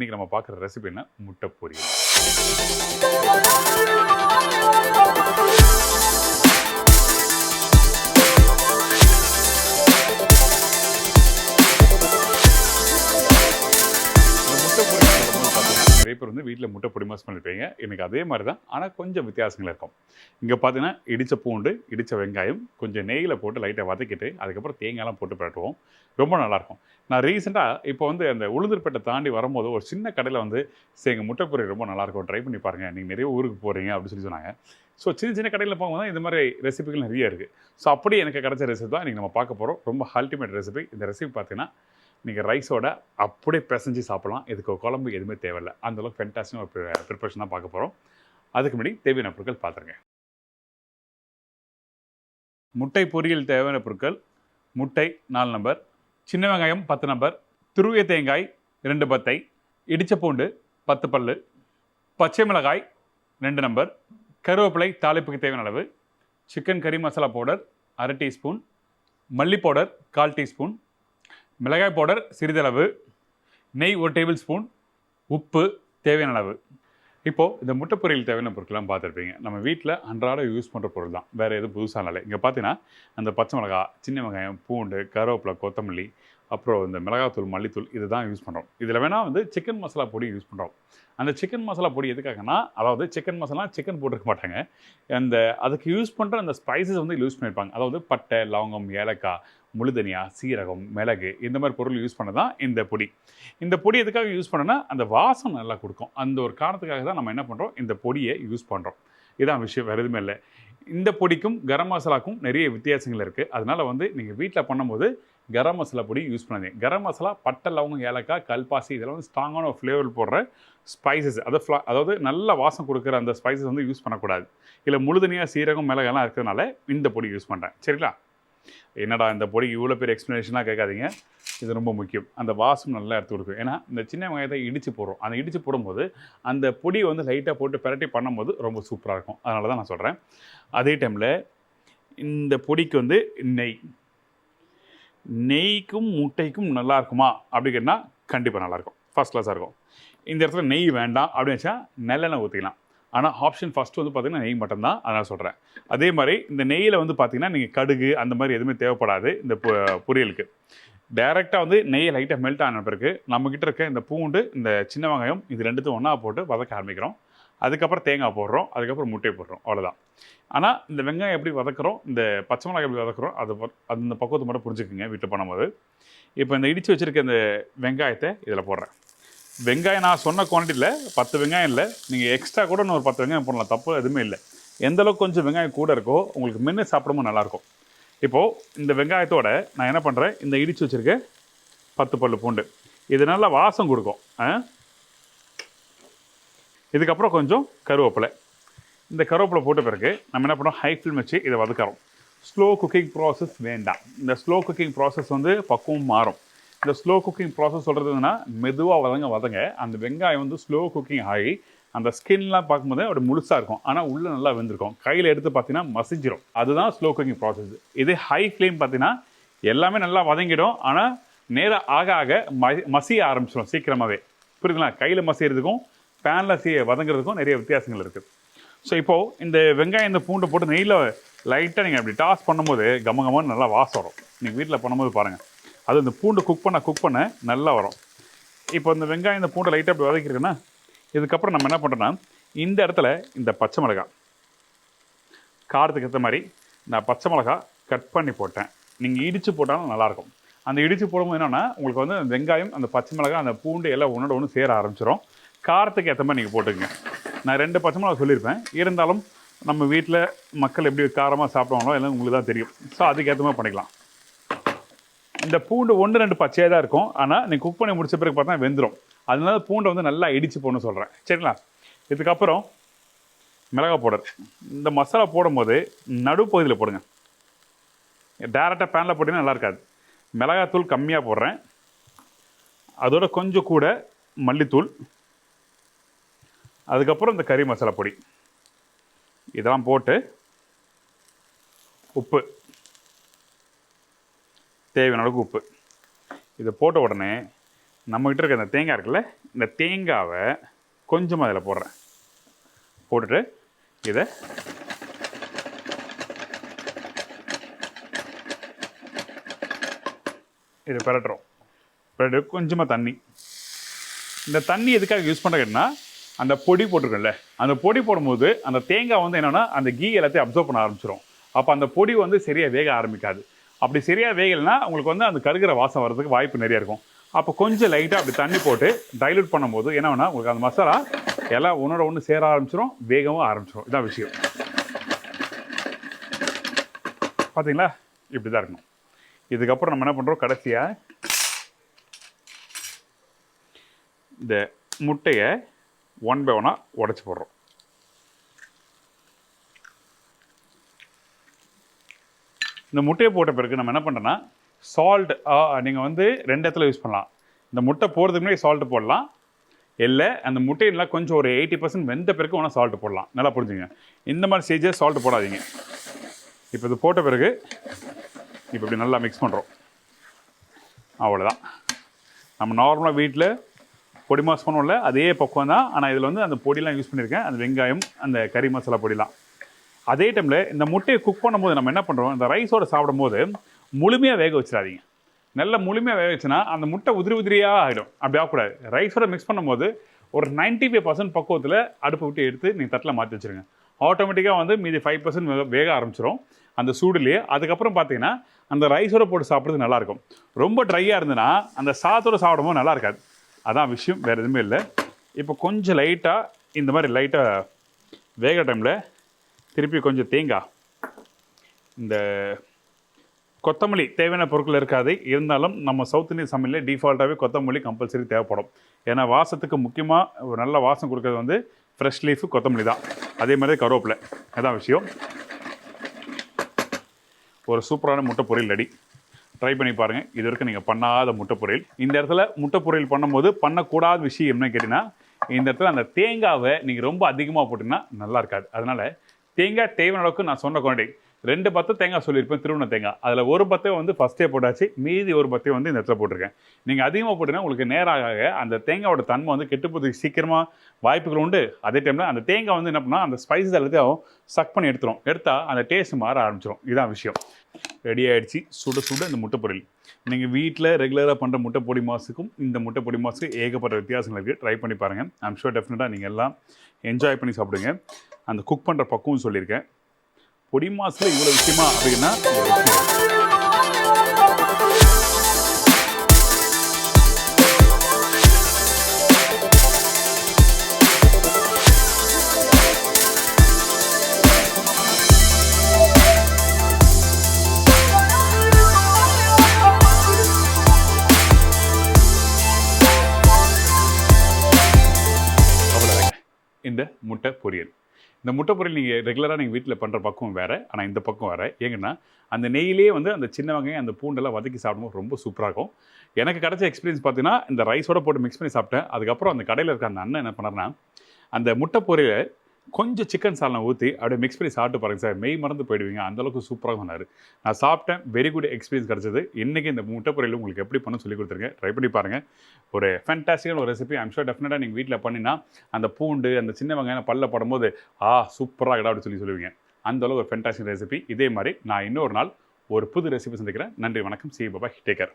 இன்னைக்கு நம்ம பார்க்குற ரெசிபி என்ன? முட்டை பொரியல். நிறைய பேர் வந்து வீட்டில் முட்டை பொடி மாஸ் பண்ணியிருப்பீங்க. எனக்கு அதே மாதிரி தான், ஆனால் கொஞ்சம் வித்தியாசங்கள் இருக்கும். இங்கே பார்த்தீங்கன்னா இடித்த பூண்டு, இடித்த வெங்காயம், கொஞ்சம் நெய்யில் போட்டு லைட்டாக வதக்கிட்டு அதுக்கப்புறம் தேங்காயெல்லாம் போட்டு பரட்டுவோம். ரொம்ப நல்லாயிருக்கும். நான் ரீசெண்டாக இப்போ வந்து அந்த உளுந்தூர்பேட்டை தாண்டி வரும்போது ஒரு சின்ன கடையில் வந்து எங்கள் முட்டை பொரியல் ரொம்ப நல்லாயிருக்கும், ட்ரை பண்ணி பாருங்கள், நீங்கள் நிறைய ஊருக்கு போகிறீங்க அப்படின்னு சொல்லி சொன்னாங்க. ஸோ சின்ன சின்ன கடையில் போகும்போது தான் இந்த மாதிரி ரெசிபிகள் நிறைய இருக்குது. ஸோ அப்படி எனக்கு கிடைச்ச ரெசிபி தான் இன்றைக்கி நம்ம பார்க்க போகிறோம். ரொம்ப அல்டிமேட் ரெசிபி. இந்த ரெசிபி பார்த்தீங்கன்னா நீங்கள் ரைஸோட அப்படியே பிசைஞ்சு சாப்பிடலாம். இதுக்கு குழம்பு எதுவுமே தேவையில்லை. அந்தளவுக்கு ஃபென்டாஸ்டிக் ஒரு ப்ரிப்பரேஷன் தான் பார்க்க போகிறோம். அதுக்கு முன்னாடி தேவையான பொருட்கள் பார்த்துருங்க. முட்டை பொரியல் தேவையான பொருட்கள்: முட்டை 4 நம்பர், சின்ன வெங்காயம் 10 நம்பர், துருவிய தேங்காய் 2 பத்தை, இடித்த பூண்டு 10 பல்லு, பச்சை மிளகாய் 2 நம்பர், கருவேப்பிலை தாளிப்புக்கு தேவையான அளவு, சிக்கன் கறி மசாலா பவுடர் 1/2 டீஸ்பூன், மல்லி பவுடர் 1/4 டீஸ்பூன், மிளகாய் பவுடர் சிறிதளவு, நெய் 1 டேபிள் ஸ்பூன், உப்பு தேவையான அளவு. இப்போது இந்த முட்டை பொரியல் தேவையான பொருட்கள்லாம் பார்த்துருப்பீங்க. நம்ம வீட்டில் அன்றாட யூஸ் பண்ணுற பொருள் தான், வேறு எதுவும் புதுசாக இல்லை. இங்கே பார்த்தீங்கன்னா அந்த பச்சை மிளகா, சின்ன வெங்காயம், பூண்டு, கருவேப்பிலை, கொத்தமல்லி, அப்புறம் இந்த மிளகாத்தூள், மல்லித்தூள் இது தான் யூஸ் பண்ணுறோம். இதில் வேணால் வந்து சிக்கன் மசாலா பொடி யூஸ் பண்ணுறோம். அந்த சிக்கன் மசாலா பொடி எதுக்காகனா, அதாவது சிக்கன் மசாலா சிக்கன் போட்டிருக்க மாட்டாங்க, அந்த அதுக்கு யூஸ் பண்ணுற அந்த ஸ்பைசஸ் வந்து யூஸ் பண்ணியிருப்பாங்க. அதாவது பட்டை, லவங்கம், ஏலக்காய், முழுதனியா, சீரகம், மிளகு இந்த மாதிரி பொருள் யூஸ் பண்ண தான் இந்த பொடி. இந்த பொடி எதுக்காக யூஸ் பண்ணோன்னா அந்த வாசம் நல்லா கொடுக்கும். அந்த ஒரு காரணத்துக்காக தான் நம்ம என்ன பண்ணுறோம், இந்த பொடியை யூஸ் பண்ணுறோம். இதான் விஷயம், வேறு எதுவுமே இல்லை. இந்த பொடிக்கும் கரம் மசாலாக்கும் நிறைய வித்தியாசங்கள் இருக்குது. அதனால் வந்து நீங்கள் வீட்டில் பண்ணும்போது கரம் மசாலா பொடி யூஸ் பண்ணாதீங்க. கரம் மசாலா பட்டை, லவங்கம், ஏலக்காய், கல்பாசி இதெல்லாம் வந்து ஸ்ட்ராங்கான ஒரு ஃப்ளேவர் போடுற ஸ்பைசஸ், அதாவது நல்ல வாசம் கொடுக்குற அந்த ஸ்பைசஸ் வந்து யூஸ் பண்ணக்கூடாது. இல்லை முழுதனியாக சீரகம், மிளகெல்லாம் இருக்கிறதுனால இந்த பொடி யூஸ் பண்ணுறேன். சரிங்களா? என்னடா இந்த பொடி இவ்வளோ பேர் எக்ஸ்ப்ளனேஷனாக கேட்காதீங்க, இது ரொம்ப முக்கியம். அந்த வாசம் நல்லா எடுத்து கொடுக்கும். ஏன்னா இந்த சின்ன வெங்காயத்தை இடித்து போடுறோம். அந்த இடித்து போடும்போது அந்த பொடியை வந்து லைட்டாக போட்டு பிரட்டி பண்ணும்போது ரொம்ப சூப்பராக இருக்கும். அதனால தான் நான் சொல்கிறேன். அதே டைமில் இந்த பொடிக்கு வந்து நெய்க்கும் முட்டைக்கும் நல்லா இருக்குமா அப்படி கேட்டால் கண்டிப்பாக நல்லாயிருக்கும், ஃபஸ்ட் கிளாஸாக இருக்கும். இந்த இடத்துல நெய் வேண்டாம் அப்படின்னு வச்சா நல்லெண்ணெய் ஊற்றிக்கலாம். ஆனால் ஆப்ஷன் ஃபஸ்ட்டு வந்து பார்த்திங்கன்னா நெய் மட்டும்தான், அதனால் சொல்கிறேன். அதே மாதிரி இந்த நெய்யில் வந்து பார்த்திங்கன்னா நீங்கள் கடுகு அந்த மாதிரி எதுவுமே தேவைப்படாது இந்த பொரியலுக்கு. டைரெக்டாக வந்து நெய்யை லைட்டாக மெல்ட் ஆன பிறகு நம்மக்கிட்ட இருக்க இந்த பூண்டு, இந்த சின்ன வெங்காயம் இது ரெண்டுத்தையும் ஒன்றா போட்டு வதக்க ஆரம்பிக்கிறோம். அதுக்கப்புறம் தேங்காய் போடுறோம், அதுக்கப்புறம் முட்டை போடுறோம், அவ்வளோதான். ஆனால் இந்த வெங்காயம் எப்படி வதக்குறோம், இந்த பச்சை மிளகாய் எப்படி வதக்குறோம், அது இந்த பக்குவத்தை மட்டும் புரிஞ்சுக்குங்க வீட்டில் பண்ணும்போது. இப்போ இந்த இடித்து வச்சுருக்க இந்த வெங்காயத்தை இதில் போடுறேன். வெங்காயம் நான் சொன்ன குவான்டிட்டியில் 10 வெங்காயம் இல்லை, நீங்கள் எக்ஸ்ட்ரா கூட இன்னும் ஒரு 10 வெங்காயம் போடலாம், தப்பு எதுவுமே இல்லை. எந்தளவுக்கு கொஞ்சம் வெங்காயம் கூட இருக்கோ உங்களுக்கு மென்று சாப்பிடும்போது நல்லாயிருக்கும். இப்போது இந்த வெங்காயத்தோட நான் என்ன பண்ணுறேன், இந்த இடித்து வச்சுருக்க 10 பல்லு பூண்டு இது நல்லா வாசம் கொடுக்கும். இதுக்கப்புறம் கொஞ்சம் கருவேப்பிலை. இந்த கருவேப்பிலை போட்ட பிறகு நம்ம என்ன பண்ணுறோம், ஹை ஃப்ளேம் வச்சு இதை வதக்கிறோம். ஸ்லோ குக்கிங் ப்ராசஸ் வேண்டாம். இந்த ஸ்லோ குக்கிங் ப்ராசஸ் வந்து பக்குவம் மாறும். இந்த ஸ்லோ குக்கிங் ப்ராசஸ் சொல்கிறதுனா மெதுவாக வதங்க அந்த வெங்காயம் வந்து ஸ்லோ குக்கிங் ஆகி அந்த ஸ்கின்லாம் பார்க்கும்போது அப்படி முழுசாக இருக்கும், ஆனால் உள்ளே நல்லா வெந்திருக்கும். கையில் எடுத்து பார்த்தீங்கன்னா மசிஞ்சிடும். அதுதான் ஸ்லோ குக்கிங் ப்ராசஸ். இதே ஹை ஃப்ளேம் பார்த்தீங்கன்னா எல்லாமே நல்லா வதங்கிடும், ஆனால் நேராக ஆக மசிய ஆரம்பிச்சிடும் சீக்கிரமாகவே. புரியுதுங்களா? கையில் மசிகிறதுக்கும் பேனில் வதங்கிறதுக்கும் நிறைய வித்தியாசங்கள் இருக்குது. ஸோ இப்போது இந்த வெங்காயம் இந்த பூண்டை போட்டு நெய்யில் லைட்டாக நீங்கள் அப்படி டாஸ் பண்ணும்போது கமகமான நல்லா வாசம் வரும். நீங்கள் வீட்டில் பண்ணும்போது பாருங்கள், அது இந்த பூண்டு குக் பண்ண நல்லா வரும். இப்போ இந்த வெங்காயம் இந்த பூண்டை லைட்டாக அப்படி வதக்கிருக்குன்னா இதுக்கப்புறம் நம்ம என்ன பண்ணுறோன்னா இந்த இடத்துல இந்த பச்சை மிளகாய் காரத்துக்கு ஏற்ற மாதிரி நான் பச்சை மிளகாய் கட் பண்ணி போட்டேன். நீங்கள் இடித்து போட்டாலும் நல்லாயிருக்கும். அந்த இடித்து போடும்போது என்னென்னா உங்களுக்கு வந்து வெங்காயம், அந்த பச்சை மிளகாய், அந்த பூண்டு எல்லாம் ஒன்றோட ஒன்று சேர ஆரம்பிச்சிடும். காரத்துக்கு ஏற்ற மாதிரி நீங்கள் போட்டுக்கங்க. நான் 2 பச்சை மிளகா சொல்லியிருப்பேன், இருந்தாலும் நம்ம வீட்டில் மக்கள் எப்படி காரமாக சாப்பிடுவாங்களோ எல்லாம் உங்களுக்கு தான் தெரியும். ஸோ அதுக்கேற்ற மாதிரி பண்ணிக்கலாம். இந்த பூண்டு 1-2 பச்சையாக தான் இருக்கும், ஆனால் நீங்கள் குக் பண்ணி முடிச்ச பிறகு பார்த்தா வெந்துடும். அதனால பூண்டை வந்து நல்லா இடித்து போடணும்னு சொல்கிறேன். சரிங்களா? இதுக்கப்புறம் மிளகாய் பவுடர். இந்த மசாலா போடும்போது நடுப்பகுதியில் போடுங்க. டேரெக்டாக பேனில் போட்டிங்கன்னா நல்லா இருக்காது. மிளகாத்தூள் கம்மியாக போடுறேன், அதோட கொஞ்சம் கூட மல்லித்தூள், அதுக்கப்புறம் இந்த கறி மசாலா பொடி இதெல்லாம் போட்டு உப்பு தேவையான அளவுக்கு உப்பு இதை போட்ட உடனே நம்மகிட்ட இருக்க இந்த தேங்காய் இருக்குல்ல, இந்த தேங்காவை கொஞ்சமாக அதில் போடுறேன். போட்டுட்டு இதை பிரட்டுறோம். கொஞ்சமாக தண்ணி. இந்த தண்ணி எதுக்காக யூஸ் பண்ணுறதுன்னா, அந்த பொடி போட்டிருக்கோம்ல, அந்த பொடி போடும்போது அந்த தேங்காய் வந்து என்னென்னா அந்த கீ எல்லாத்தையும் அப்சர்வ் பண்ண ஆரம்பிச்சிடும். அப்போ அந்த பொடி வந்து சரியாக வேக ஆரம்பிக்காது. அப்படி சரியாக வேகலைன்னா உங்களுக்கு வந்து அந்த கருகிற வாசம் வர்றதுக்கு வாய்ப்பு நிறைய இருக்கும். அப்போ கொஞ்சம் லைட்டாக அப்படி தண்ணி போட்டு டைல்யூட் பண்ணும்போது என்னன்னா உங்களுக்கு அந்த மசாலா எல்லாம் ஒன்றோட ஒன்று சேர ஆரம்பிச்சிடும், வேகவும் ஆரம்பிச்சிடும். இதான் விஷயம். பார்த்தீங்களா, இப்படி தான் இருக்கணும். இதுக்கப்புறம் நம்ம என்ன பண்ணுறோம், கடைசியாக இந்த முட்டையை 1 by 1 உடைச்சி போடுறோம். இந்த முட்டையை போட்ட பிறகு நம்ம என்ன பண்ணுறோன்னா, சால்ட் நீங்கள் வந்து 2 இடத்துல யூஸ் பண்ணலாம். இந்த முட்டை போடுறதுக்கு முன்னாடி சால்ட்டு போடலாம், இல்லை அந்த முட்டையெல்லாம் கொஞ்சம் ஒரு 80% வெந்த பிறகு ஒன்றா சால்ட்டு போடலாம். நல்லா புரிஞ்சுங்க. இந்த மாதிரி ஸ்டேஜில் சால்ட்டு போடாதீங்க. இப்போ இது போட்ட பிறகு இப்போ இப்படி நல்லா மிக்ஸ் பண்ணுறோம். அவ்வளோதான். நம்ம நார்மலாக வீட்டில் பொடி மாஸ் பண்ணுவோம்ல, அதே பக்குவம் தான். ஆனால் இதில் வந்து அந்த பொடியெலாம் யூஸ் பண்ணியிருக்கேன், அந்த வெங்காயம், அந்த கறி மசாலா பொடியெலாம். அதே டைமில் இந்த முட்டையை குக் பண்ணும்போது நம்ம என்ன பண்ணுறோம், இந்த ரைஸோடு சாப்பிடும்போது முழுமையாக வேக வச்சிடாதீங்க. நல்லா முழுமையாக வேக வச்சுன்னா அந்த முட்டை உதிரியாக ஆகிடும். அப்படி ஆகக்கூடாது. ரைஸோட மிக்ஸ் பண்ணும்போது ஒரு 95% பக்குவத்தில் அடுப்பு விட்டு எடுத்து நீங்கள் தட்டில் மாற்றி வச்சுருங்க. ஆட்டோமேட்டிக்காக வந்து மீதி 5% வேக ஆரம்பிச்சிடும் அந்த சூடுலேயே. அதுக்கப்புறம் பார்த்தீங்கன்னா அந்த ரைஸோட போட்டு சாப்பிட்றது நல்லாயிருக்கும். ரொம்ப ட்ரையாக இருந்ததுன்னா அந்த சாதத்தோடு சாப்பிடும்போது நல்லா இருக்காது. அதான் விஷயம், வேறு எதுவுமே இல்லை. இப்போ கொஞ்சம் லைட்டாக இந்த மாதிரி லைட்டாக வேகிற டைமில் திருப்பி கொஞ்சம் தேங்காய், இந்த கொத்தமல்லி தேவையான பொருட்கள் இருக்காது. இருந்தாலும் நம்ம சவுத் இந்தியன் சமையலில் டிஃபால்ட்டாகவே கொத்தமல்லி கம்பல்சரி தேவைப்படும். ஏன்னா வாசத்துக்கு முக்கியமாக ஒரு நல்ல வாசம் கொடுக்கறது வந்து ஃப்ரெஷ் லீஃபு கொத்தமல்லி தான். அதே மாதிரி கருவேப்பிலை. அதான் விஷயம். ஒரு சூப்பரான முட்டை பொரியல் ரெடி. ட்ரை பண்ணி பாருங்கள். இது வரைக்கும் நீங்கள் பண்ணாத முட்டை பொரியல். இந்த இடத்துல முட்டை பொரியல் பண்ணும்போது பண்ணக்கூடாத விஷயம் என்ன கேட்டிங்கன்னா, இந்த இடத்துல அந்த தேங்காவை நீங்கள் ரொம்ப அதிகமாக போட்டிங்கன்னா நல்லா இருக்காது. அதனால் தேங்காய் தேவையான அளவுக்கு நான் சொன்ன குவான்டிட்டி 2 பத்தை தேங்காய் சொல்லியிருப்பேன், திருவண்ண தேங்காய். அதில் ஒரு பத்தை வந்து ஃபஸ்ட்டே போட்டாச்சு, மீதி ஒரு பத்தை வந்து இந்த இடத்துல போட்டிருக்கேன். நீங்கள் அதிகமாக போட்டிங்கன்னா உங்களுக்கு நேராக அந்த தேங்காயோட தன்மை வந்து கெட்டுப்போதுக்கு சீக்கிரமாக வாய்ப்புகள் உண்டு. அதே டைமில் அந்த தேங்காய் வந்து என்ன பண்ணால் அந்த ஸ்பைசஸ் எல்லாத்தையும் சக் பண்ணி எடுத்தால் அந்த டேஸ்ட் மாற ஆரம்பிச்சிடும். இதுதான் விஷயம். ரெடி ஆகிடுச்சு சுட சுட இந்த முட்டை பொரியல். நீங்கள் வீட்டில் ரெகுலராக பண்ணுற முட்டை பொடி மாசுக்கும் இந்த முட்டை பொடி மாசுக்கும் ஏகப்பட்ட வித்தியாசங்கள் இருக்குது. ட்ரை பண்ணி பாருங்கள். ஐம் ஷூர் டெஃபினட்டாக நீங்கள் எல்லாம் என்ஜாய் பண்ணி சாப்பிடுங்க. அந்த குக் பண்ணுற பக்குவம் சொல்லியிருக்கேன். பொடி மாசில் இவ்வளோ விஷயமா அப்படின்னா இந்த முட்டை பொரியல். இந்த முட்டை பொரியல் நீங்கள் ரெகுலராக நீங்கள் வீட்டில் பண்ணுற பக்கம் வேறு, ஆனால் இந்த பக்கம் வேறு. ஏங்கன்னா அந்த நெய்யிலே வந்து அந்த சின்ன வெங்காயம் அந்த பூண்டெல்லாம் வதக்கி சாப்பிடும்போது ரொம்ப சூப்பராக இருக்கும். எனக்கு கிடைச்ச எக்ஸ்பீரியன்ஸ் பார்த்தீங்கன்னா, இந்த ரைஸோடு போட்டு மிக்ஸ் பண்ணி சாப்பிட்டேன். அதுக்கப்புறம் அந்த கடையில் இருக்க அந்த அண்ணன் என்ன பண்ணார்னா, அந்த முட்டை பொரியலை கொஞ்சம் சிக்கன் சால்னா ஊற்றி அப்படியே மிக்ஸ் பண்ணி சாப்பிட்டு பாருங்கள் சார், மெய் மறந்து போயிடுவீங்க. அந்தளவுக்கு சூப்பராக சொன்னார். நான் சாப்பிட்டேன், வெரி குட் எக்ஸ்பீரியன்ஸ் கிடச்சிது. இன்றைக்கி இந்த முட்டை பொரியல் உங்களுக்கு எப்படி பண்ண சொல்லி கொடுத்துருங்க. ட்ரை பண்ணி பாருங்கள். ஒரு ஃபேன்டாஸ்டிக்கான ஒரு ரெசிபி. ஐம் ஷூர் டெஃபினட்டாக நீங்கள் வீட்டில் பண்ணினா அந்த பூண்டு அந்த சின்ன வெங்காயம் பல்ல படும்போது சூப்பராக அப்படி சொல்லுவீங்க. அந்தளவுக்கு ஒரு ஃபேன்டாஸ்டிக் ரெசிபி. இதே மாதிரி நான் இன்னொரு நாள் ஒரு புது ரெசிபி சந்திக்கிறேன். நன்றி, வணக்கம். C Baba, take care.